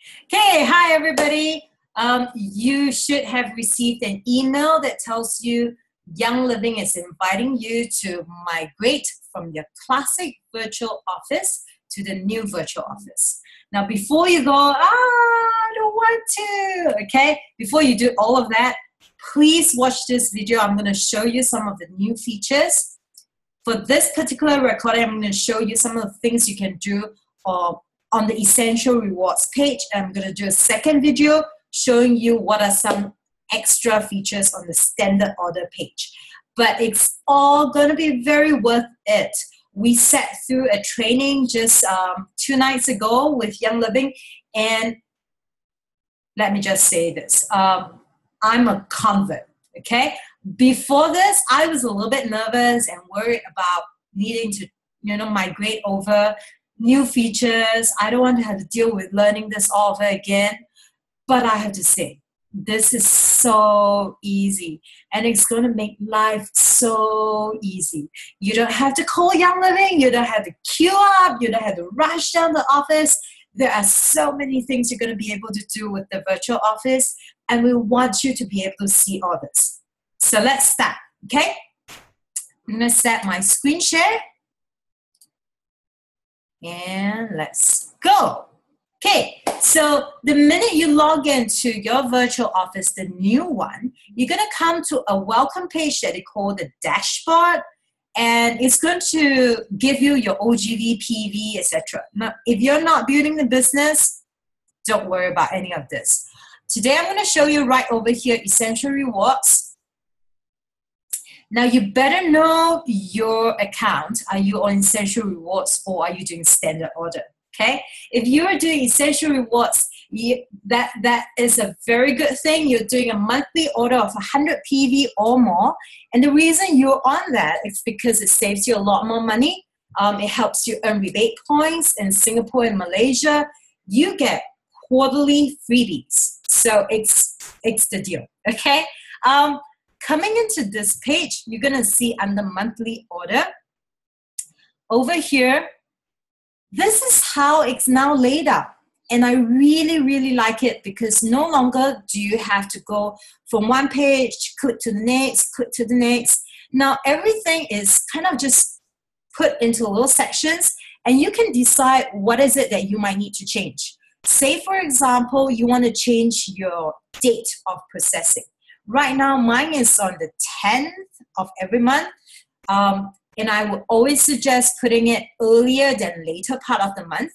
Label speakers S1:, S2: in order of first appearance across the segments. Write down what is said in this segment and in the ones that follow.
S1: Okay, hi everybody. You should have received an email that tells you Young Living is inviting you to migrate from your classic virtual office to the new virtual office. Now, before you go, I don't want to, okay? Before you do all of that, please watch this video. I'm going to show you some of the new features. For this particular recording, I'm going to show you some of the things you can do on the Essential Rewards page. I'm going to do a second video showing you what are some extra features on the Standard Order page. But it's all going to be very worth it. We sat through a training just 2 nights ago with Young Living, and let me just say this. I'm a convert, okay? Before this, I was a little bit nervous and worried about needing to, migrate over new features. I don't want to have to deal with learning this all over again. But I have to say, this is so easy, and it's going to make life so easy. You don't have to call Young Living. You don't have to queue up. You don't have to rush down the office. There are so many things you're going to be able to do with the virtual office, and we want you to be able to see all this. So let's start, okay? I'm going to set my screen share. And let's go. Okay, so the minute you log into your virtual office, the new one, you're going to come to a welcome page that they call the dashboard, and it's going to give you your OGV, PV, etc. Now, if you're not building the business, don't worry about any of this. Today, I'm going to show you right over here, Essential Rewards. Now, you better know your account. Are you on Essential Rewards or are you doing Standard Order? Okay? If you are doing Essential Rewards, that is a very good thing. You're doing a monthly order of 100 PV or more. And the reason you're on that is because it saves you a lot more money. It helps you earn rebate points in Singapore and Malaysia. You get quarterly freebies. So it's the deal. Okay? Coming into this page, you're going to see under monthly order. Over here, this is how it's now laid out. And I really, really like it because no longer do you have to go from one page, click to the next, click to the next. Now, everything is kind of just put into little sections, and you can decide what is it that you might need to change. Say, for example, you want to change your date of processing. Right now, mine is on the 10th of every month, and I would always suggest putting it earlier than later part of the month.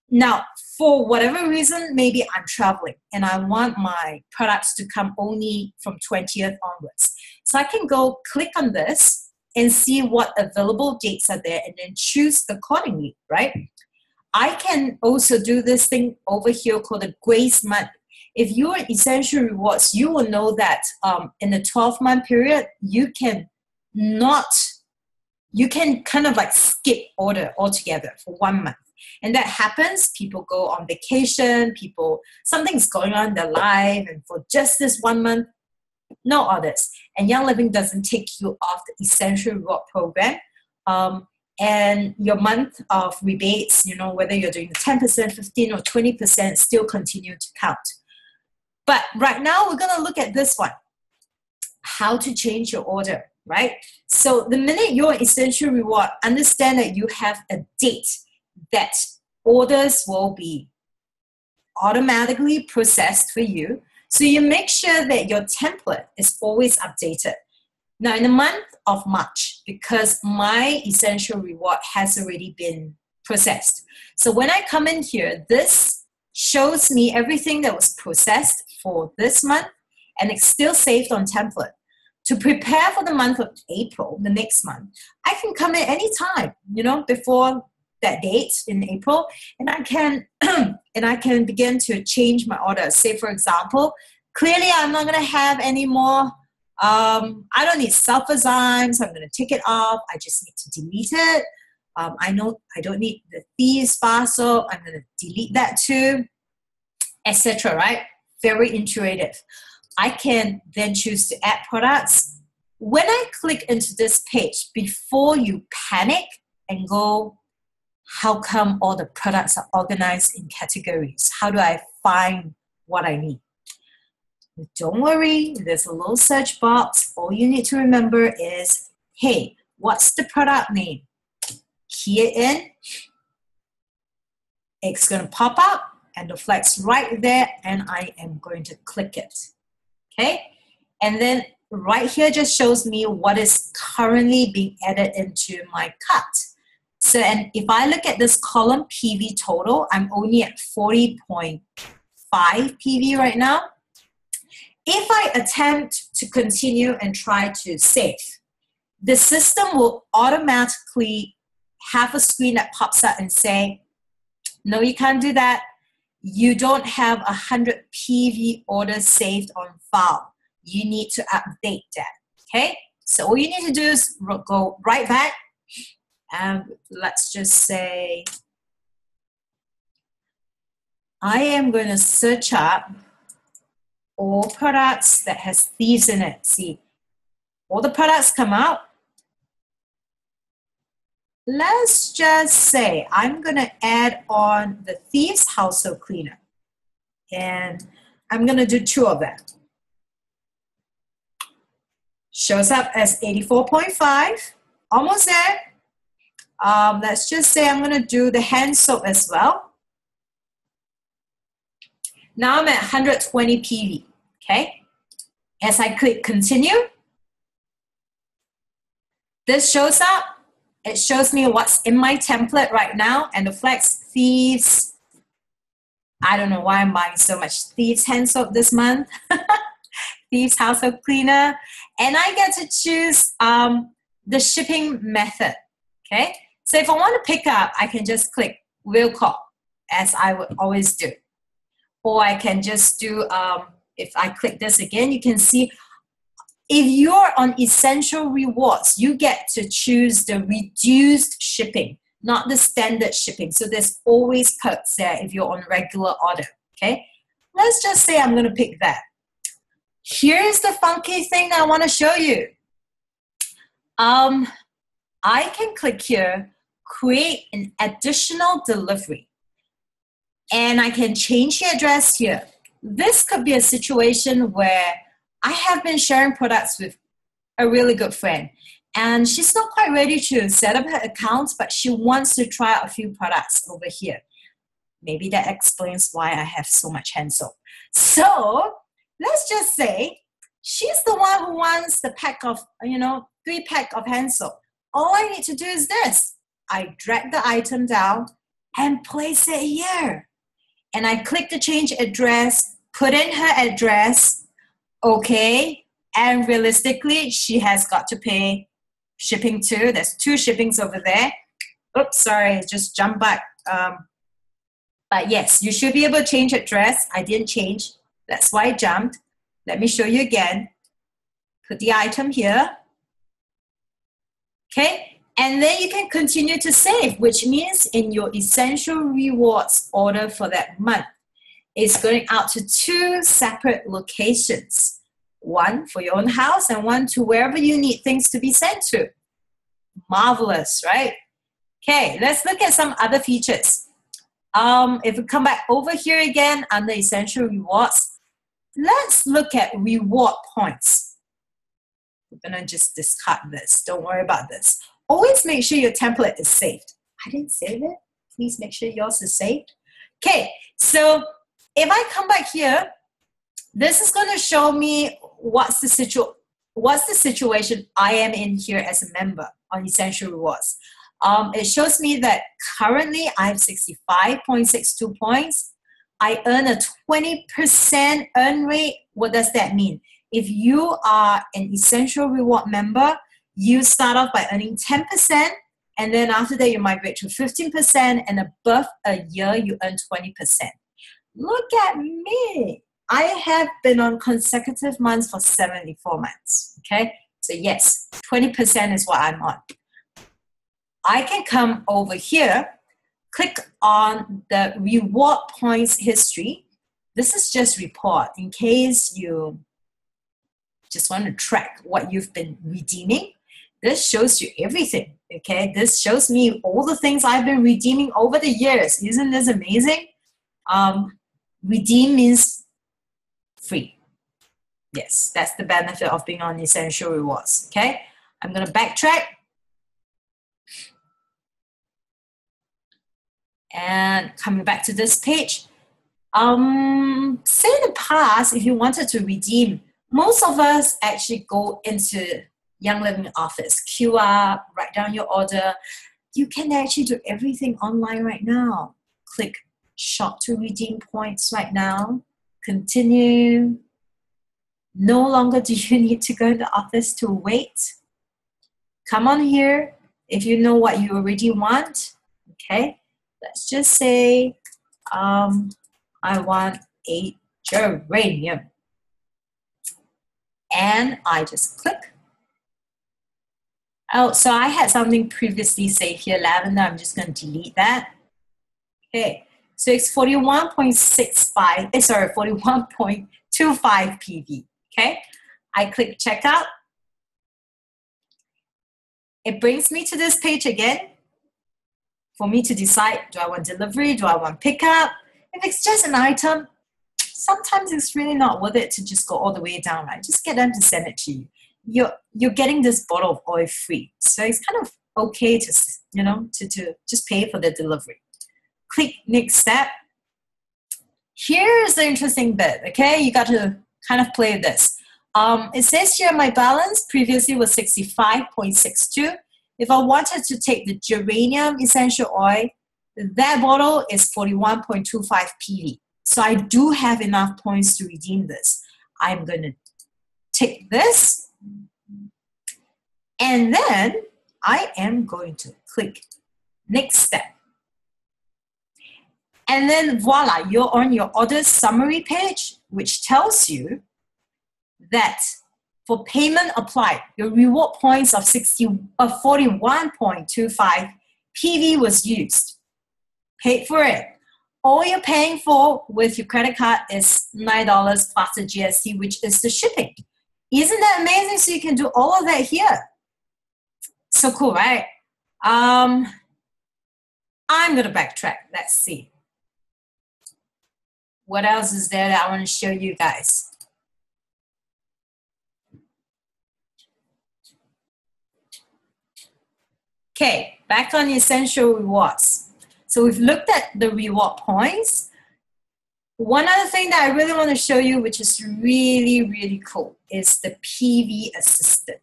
S1: Now, for whatever reason, maybe I'm traveling, and I want my products to come only from 20th onwards. So I can go click on this and see what available dates are there and then choose accordingly, right? I can also do this thing over here called a grace month. If you're Essential Rewards, you will know that in the 12-month period, you can kind of like skip order altogether for 1 month. And that happens, people go on vacation, something's going on in their life, and for just this 1 month, no orders. And Young Living doesn't take you off the Essential Reward program. And your month of rebates, whether you're doing 10%, 15 or 20% still continue to count. But right now, we're going to look at this one, how to change your order, right? So the minute you're Essential Reward, understand that you have a date that orders will be automatically processed for you. So you make sure that your template is always updated. Now, in the month of March, because my Essential Reward has already been processed. So when I come in here, this shows me everything that was processed for this month, and it's still saved on template. To prepare for the month of April, the next month, I can come in anytime, before that date in April, and I can begin to change my order. Say, for example, clearly I'm not going to have any more. I don't need sulfazyme, so I'm going to take it off. I just need to delete it. I know I don't need the Thieves bar soap. I'm going to delete that too, etc. Right? Very intuitive. I can then choose to add products. When I click into this page, before you panic and go, How come all the products are organized in categories? How do I find what I need? Don't worry, there's a little search box. All you need to remember is, hey, what's the product name? Key it in. It's going to pop up and the flag's right there, and I am going to click it. Okay? And then right here just shows me what is currently being added into my cart. So, and if I look at this column PV total, I'm only at 40.5 PV right now. If I attempt to continue and try to save, the system will automatically have a screen that pops up and say, no, you can't do that. You don't have 100 PV orders saved on file. You need to update that, okay? So all you need to do is go right back, and let's just say, I am going to search up all products that has thieves in it. See, all the products come out. Let's just say I'm going to add on the Thieves Household Cleaner. And I'm going to do 2 of them. Shows up as 84.5. Almost there. Let's just say I'm going to do the hand soap as well. Now I'm at 120 PV. Okay. As I click continue, this shows up. It shows me what's in my template right now, and the flags Thieves. I don't know why I'm buying so much Thieves hand soap this month. Thieves Household Cleaner. And I get to choose the shipping method. Okay. So if I want to pick up, I can just click will call, as I would always do. Or I can just do, if I click this again, you can see if you're on Essential Rewards, you get to choose the reduced shipping, not the standard shipping. So there's always perks there if you're on regular order, okay? Let's just say I'm going to pick that. Here's the funky thing that I want to show you. I can click here, create an additional delivery, and I can change the address here. This could be a situation where I have been sharing products with a really good friend, and she's not quite ready to set up her account, but she wants to try out a few products over here. Maybe that explains why I have so much hand soap. So let's just say she's the one who wants the pack of, 3-pack of hand soap. All I need to do is this. I drag the item down and place it here. And I click the change address, put in her address. Okay, and realistically, she has got to pay shipping too. There's 2 shippings over there. Oops, sorry, just jump back. But yes, you should be able to change address. I didn't change. That's why I jumped. Let me show you again. Put the item here. Okay, and then you can continue to save, which means in your Essential Rewards order for that month, it's going out to 2 separate locations. One for your own house and one to wherever you need things to be sent to. Marvelous, right? Okay, let's look at some other features. If we come back over here again under Essential Rewards, let's look at reward points. We're going to just discard this. Don't worry about this. Always make sure your template is saved. I didn't save it. Please make sure yours is saved. Okay, so if I come back here, this is going to show me what's the situation I am in here as a member on Essential Rewards. It shows me that currently I have 65.62 points. I earn a 20% earn rate. What does that mean? If you are an Essential Reward member, you start off by earning 10%, and then after that you migrate to 15%, and above a year you earn 20%. Look at me. I have been on consecutive months for 74 months, okay? So yes, 20% is what I'm on. I can come over here, click on the reward points history. This is just report in case you just want to track what you've been redeeming. this shows you everything, okay? This shows me all the things I've been redeeming over the years. Isn't this amazing? Redeem means free. Yes, that's the benefit of being on Essential Rewards, okay? I'm going to backtrack. And coming back to this page, say in the past, if you wanted to redeem, most of us actually go into Young Living office, queue up, write down your order. You can actually do everything online right now. Click shop to redeem points right now. Continue. No longer do you need to go to the office to wait. Come on here if you know what you already want. Okay, let's just say I want a geranium. And I just click. Oh, so I had something previously saved here, lavender. I'm just going to delete that. Okay, so it's 41.65, sorry, 41.25 PV. Okay, I click checkout. It brings me to this page again for me to decide, do I want delivery? Do I want pickup? If it's just an item, sometimes it's really not worth it to just go all the way down, right? Just get them to send it to you. You're getting this bottle of oil free. So it's kind of okay to, you know, to just pay for the delivery. Click next step. Here's the interesting bit, okay? You got to kind of play with this. It says here my balance previously was 65.62. If I wanted to take the geranium essential oil, that bottle is 41.25 PV. So I do have enough points to redeem this. I'm going to take this, and then I am going to click next step. And then voila, you're on your order summary page, which tells you that for payment applied, your reward points of 41.25 PV was used. Paid for it. All you're paying for with your credit card is $9 plus the GST, which is the shipping. Isn't that amazing? So you can do all of that here. So cool, right? I'm going to backtrack. Let's see. What else is there that I want to show you guys? Okay, back on the essential rewards. So we've looked at the reward points. One other thing that I really want to show you, which is really, really cool, is the PV assistant.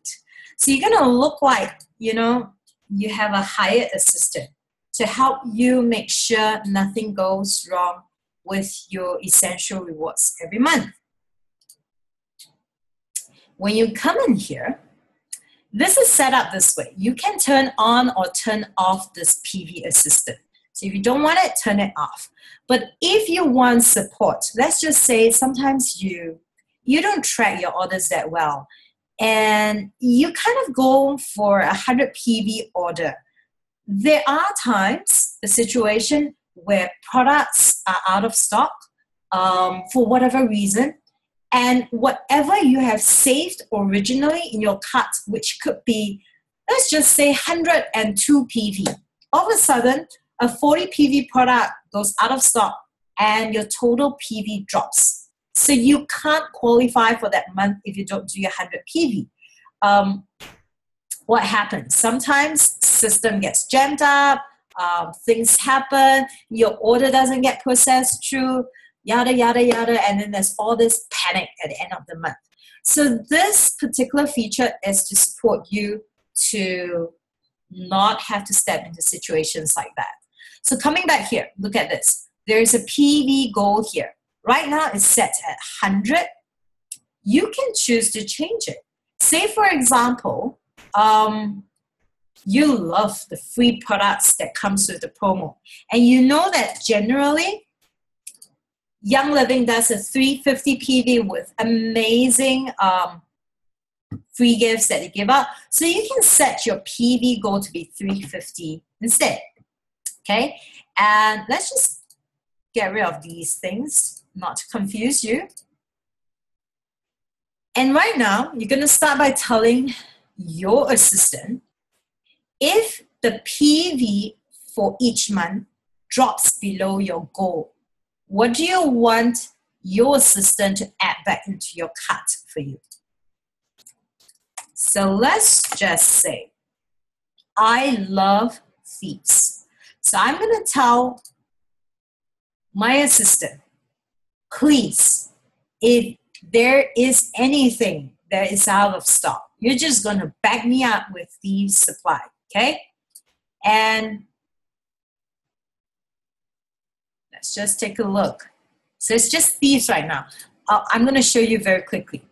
S1: So you're going to look like, you know, you have a hired assistant to help you make sure nothing goes wrong with your essential rewards every month. When you come in here, this is set up this way. You can turn on or turn off this PV assistant. So if you don't want it, turn it off. But if you want support, let's just say sometimes you don't track your orders that well, and you kind of go for a 100 PV order. There are times, the situation where products are out of stock for whatever reason, and whatever you have saved originally in your cart, which could be, let's just say 102 PV, all of a sudden, a 40 PV product goes out of stock and your total PV drops. So you can't qualify for that month if you don't do your 100 PV. What happens? Sometimes system gets jammed up, things happen, your order doesn't get processed through, yada, yada, yada, and then there's all this panic at the end of the month. So this particular feature is to support you to not have to step into situations like that. So coming back here, look at this. There's a PV goal here. Right now it's set at 100. You can choose to change it. Say, for example, you love the free products that comes with the promo. And you know that generally, Young Living does a 350 PV with amazing free gifts that they give out. So you can set your PV goal to be 350 instead. Okay, and let's just get rid of these things, not to confuse you. And right now, you're going to start by telling your assistant, if the PV for each month drops below your goal, what do you want your assistant to add back into your cart for you? So let's just say, I love thieves. So I'm going to tell my assistant, please, if there is anything that is out of stock, you're just going to back me up with thieves supply, okay? And let's just take a look. So it's just thieves right now. I'm going to show you very quickly.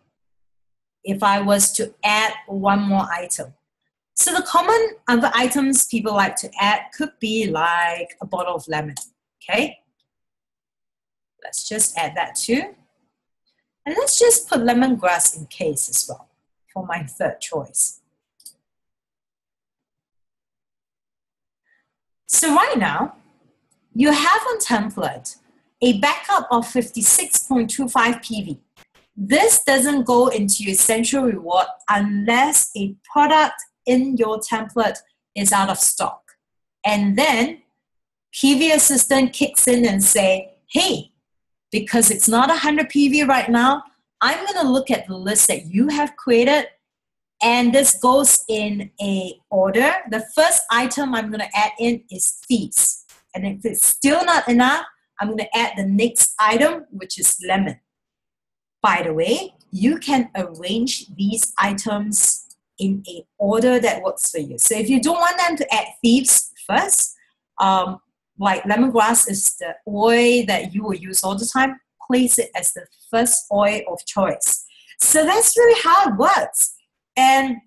S1: If I was to add one more item. So the common other items people like to add could be like a bottle of lemon, okay? Let's just add that too. And let's just put lemongrass in case as well for my third choice. So right now, you have on template a backup of 56.25 PV. This doesn't go into your essential reward unless a product in your template is out of stock. And then PV assistant kicks in and say, hey, because it's not 100 PV right now, I'm going to look at the list that you have created, and this goes in a order. The first item I'm going to add in is thieves. And if it's still not enough, I'm going to add the next item, which is lemon. By the way, you can arrange these items in an order that works for you. So if you don't want them to add thieves first, like lemongrass is the oil that you will use all the time, place it as the first oil of choice. So that's really how it works. And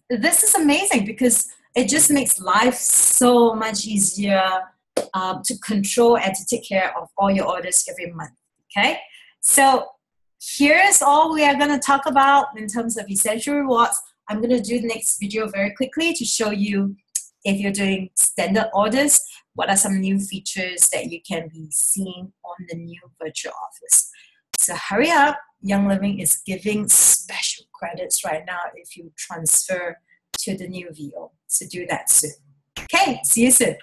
S1: this is amazing because it just makes life so much easier to control and to take care of all your orders every month, okay? So here's all we are going to talk about in terms of essential rewards. I'm going to do the next video very quickly to show you if you're doing standard orders, what are some new features that you can be seeing on the new virtual office. So hurry up. Young Living is giving special credits right now if you transfer to the new VO. So do that soon. Okay, see you soon.